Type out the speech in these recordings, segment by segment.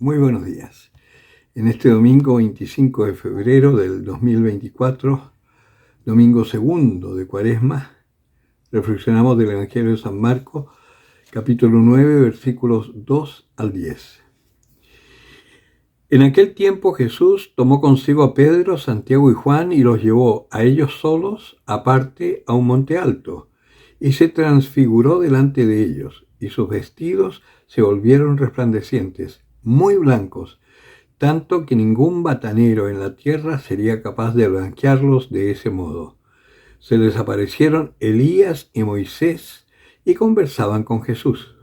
Muy buenos días. En este domingo 25 de febrero del 2024, domingo segundo de Cuaresma, reflexionamos del Evangelio de San Marcos, capítulo 9, versículos 2 al 10. En aquel tiempo Jesús tomó consigo a Pedro, Santiago y Juan y los llevó a ellos solos, aparte, a un monte alto, y se transfiguró delante de ellos, y sus vestidos se volvieron resplandecientes, muy blancos, tanto que ningún batanero en la tierra sería capaz de blanquearlos de ese modo. Se les aparecieron Elías y Moisés y conversaban con Jesús.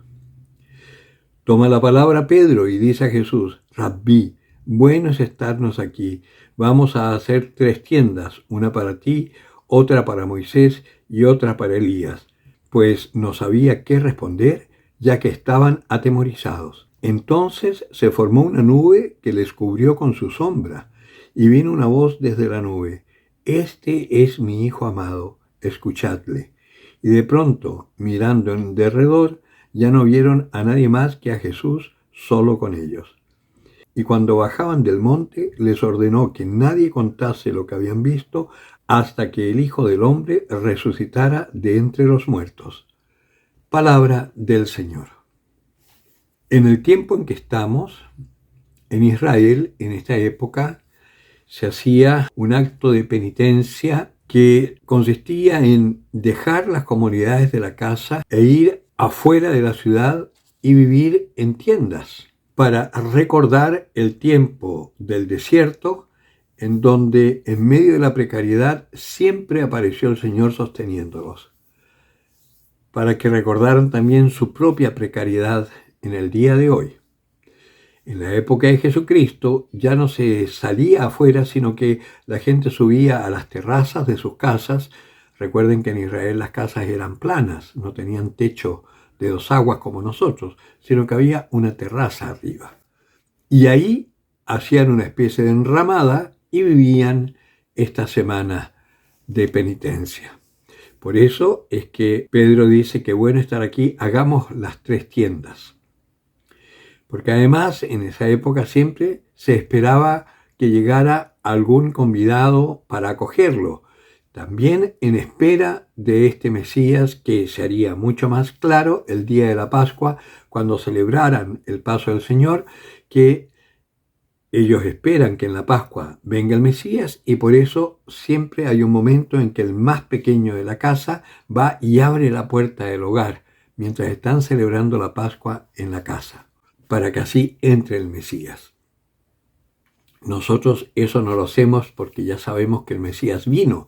Toma la palabra Pedro y dice a Jesús: Rabí, bueno es estarnos aquí. Vamos a hacer 3 tiendas, una para ti, otra para Moisés y otra para Elías. Pues no sabía qué responder, ya que estaban atemorizados. Entonces se formó una nube que les cubrió con su sombra, y vino una voz desde la nube: Este es mi Hijo amado, escuchadle. Y de pronto, mirando en derredor, ya no vieron a nadie más que a Jesús solo con ellos. Y cuando bajaban del monte, les ordenó que nadie contase lo que habían visto hasta que el Hijo del Hombre resucitara de entre los muertos. Palabra del Señor. En el tiempo en que estamos, en Israel, en esta época, se hacía un acto de penitencia que consistía en dejar las comodidades de la casa e ir afuera de la ciudad y vivir en tiendas, para recordar el tiempo del desierto, en donde en medio de la precariedad siempre apareció el Señor sosteniéndolos, para que recordaran también su propia precariedad en el día de hoy. En la época de Jesucristo ya no se salía afuera, sino que la gente subía a las terrazas de sus casas. Recuerden que en Israel las casas eran planas, no tenían techo de 2 aguas como nosotros, sino que había una terraza arriba. Y ahí hacían una especie de enramada y vivían esta semana de penitencia. Por eso es que Pedro dice que bueno estar aquí, hagamos las 3 tiendas. Porque además en esa época siempre se esperaba que llegara algún convidado para acogerlo, también en espera de este Mesías que se haría mucho más claro el día de la Pascua, cuando celebraran el paso del Señor, que ellos esperan que en la Pascua venga el Mesías, y por eso siempre hay un momento en que el más pequeño de la casa va y abre la puerta del hogar, mientras están celebrando la Pascua en la casa, para que así entre el Mesías. Nosotros eso no lo hacemos porque ya sabemos que el Mesías vino.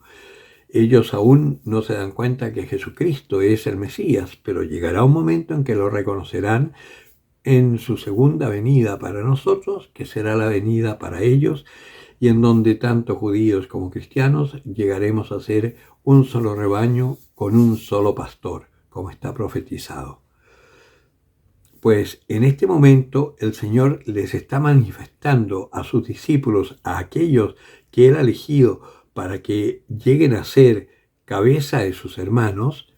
Ellos aún no se dan cuenta que Jesucristo es el Mesías, pero llegará un momento en que lo reconocerán en su segunda venida para nosotros, que será la venida para ellos, y en donde tanto judíos como cristianos llegaremos a ser un solo rebaño con un solo pastor, como está profetizado. Pues en este momento el Señor les está manifestando a sus discípulos, a aquellos que Él ha elegido para que lleguen a ser cabeza de sus hermanos,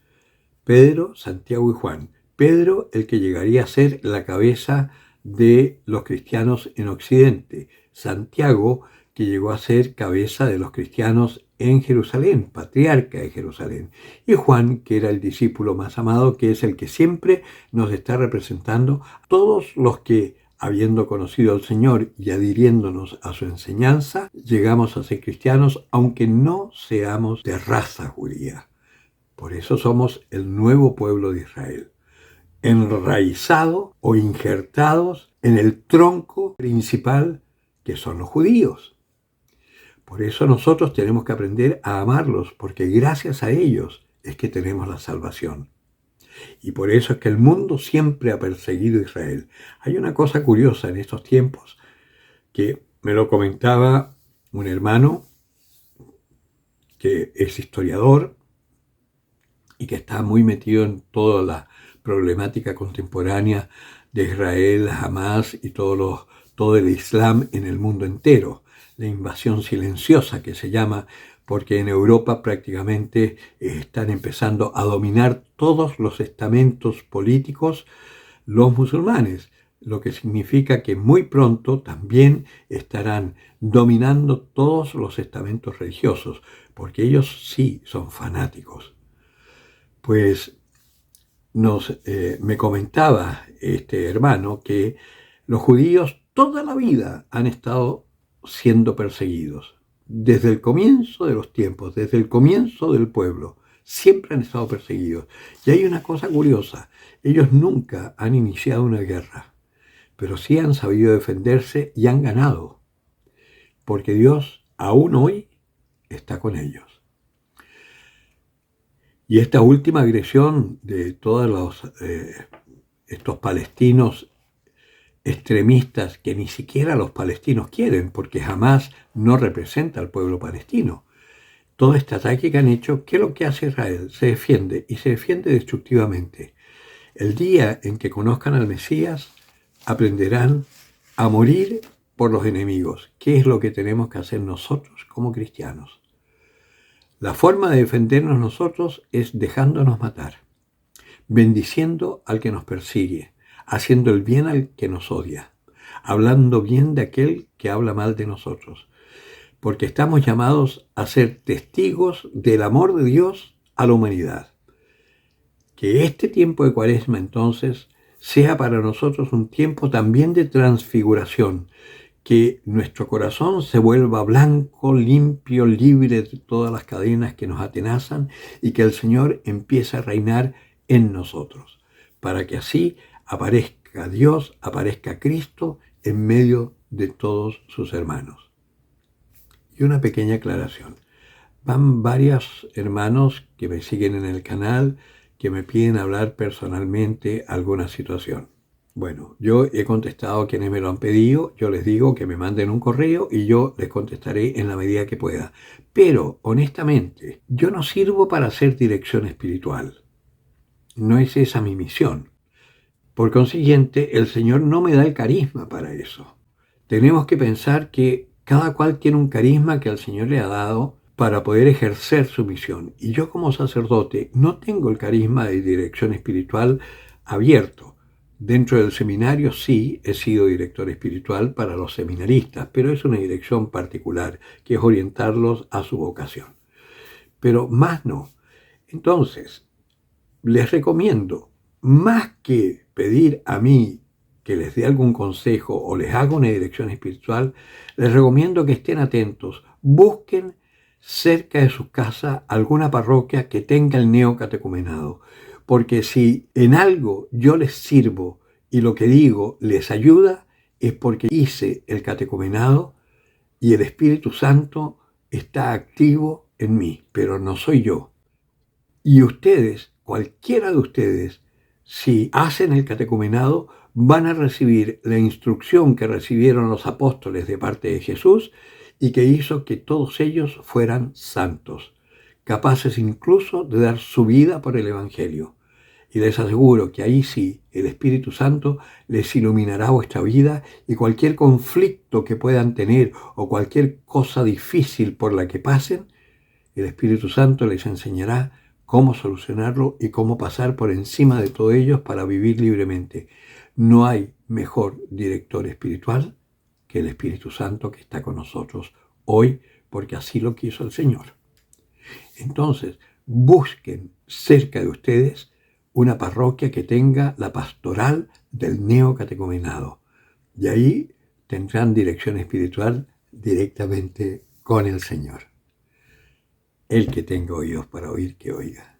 Pedro, Santiago y Juan. Pedro, el que llegaría a ser la cabeza de los cristianos en Occidente. Santiago, que llegó a ser cabeza de los cristianos en Jerusalén, patriarca de Jerusalén. Y Juan, que era el discípulo más amado, que es el que siempre nos está representando a todos los que, habiendo conocido al Señor y adhiriéndonos a su enseñanza, llegamos a ser cristianos, aunque no seamos de raza judía. Por eso somos el nuevo pueblo de Israel, enraizados o injertados en el tronco principal que son los judíos. Por eso nosotros tenemos que aprender a amarlos, porque gracias a ellos es que tenemos la salvación. Y por eso es que el mundo siempre ha perseguido a Israel. Hay una cosa curiosa en estos tiempos, que me lo comentaba un hermano que es historiador y que está muy metido en toda la problemática contemporánea de Israel, Hamas y todo el Islam en el mundo entero. La invasión silenciosa que se llama, porque en Europa prácticamente están empezando a dominar todos los estamentos políticos los musulmanes. lo que significa que muy pronto también estarán dominando todos los estamentos religiosos, porque ellos sí son fanáticos. Pues me comentaba este hermano que los judíos toda la vida han estado siendo perseguidos, desde el comienzo de los tiempos, desde el comienzo del pueblo, siempre han estado perseguidos. Y hay una cosa curiosa, ellos nunca han iniciado una guerra, pero sí han sabido defenderse y han ganado, porque Dios aún hoy está con ellos. Y esta última agresión de todos estos palestinos extremistas, que ni siquiera los palestinos quieren, porque jamás no representa al pueblo palestino. Todo este ataque que han hecho, ¿qué es lo que hace Israel? Se defiende, y se defiende destructivamente. El día en que conozcan al Mesías, aprenderán a morir por los enemigos. ¿Qué es lo que tenemos que hacer nosotros como cristianos? La forma de defendernos nosotros es dejándonos matar, bendiciendo al que nos persigue, haciendo el bien al que nos odia, hablando bien de aquel que habla mal de nosotros, porque estamos llamados a ser testigos del amor de Dios a la humanidad. Que este tiempo de Cuaresma entonces sea para nosotros un tiempo también de transfiguración, que nuestro corazón se vuelva blanco, limpio, libre de todas las cadenas que nos atenazan y que el Señor empiece a reinar en nosotros, para que así aparezca Dios, aparezca Cristo en medio de todos sus hermanos. Y una pequeña aclaración. Van varios hermanos que me siguen en el canal que me piden hablar personalmente alguna situación. Bueno, yo he contestado a quienes me lo han pedido, yo les digo que me manden un correo y yo les contestaré en la medida que pueda. Pero, honestamente, yo no sirvo para hacer dirección espiritual. No es esa mi misión. Por consiguiente, el Señor no me da el carisma para eso. Tenemos que pensar que cada cual tiene un carisma que el Señor le ha dado para poder ejercer su misión. Y yo como sacerdote no tengo el carisma de dirección espiritual abierto. Dentro del seminario sí he sido director espiritual para los seminaristas, pero es una dirección particular, que es orientarlos a su vocación. Pero más no. Entonces, les recomiendo, más que pedir a mí que les dé algún consejo o les haga una dirección espiritual, les recomiendo que estén atentos, busquen cerca de su casa alguna parroquia que tenga el neocatecumenado, porque si en algo yo les sirvo y lo que digo les ayuda, es porque hice el catecumenado y el Espíritu Santo está activo en mí, pero no soy yo. Y ustedes, cualquiera de ustedes, si hacen el catecumenado, van a recibir la instrucción que recibieron los apóstoles de parte de Jesús y que hizo que todos ellos fueran santos, capaces incluso de dar su vida por el Evangelio. Y les aseguro que ahí sí, el Espíritu Santo les iluminará vuestra vida y cualquier conflicto que puedan tener o cualquier cosa difícil por la que pasen, el Espíritu Santo les enseñará cómo solucionarlo y cómo pasar por encima de todos ellos para vivir libremente. No hay mejor director espiritual que el Espíritu Santo que está con nosotros hoy, porque así lo quiso el Señor. Entonces, busquen cerca de ustedes una parroquia que tenga la pastoral del neocatecumenado. Y ahí tendrán dirección espiritual directamente con el Señor. El que tenga oídos para oír, que oiga.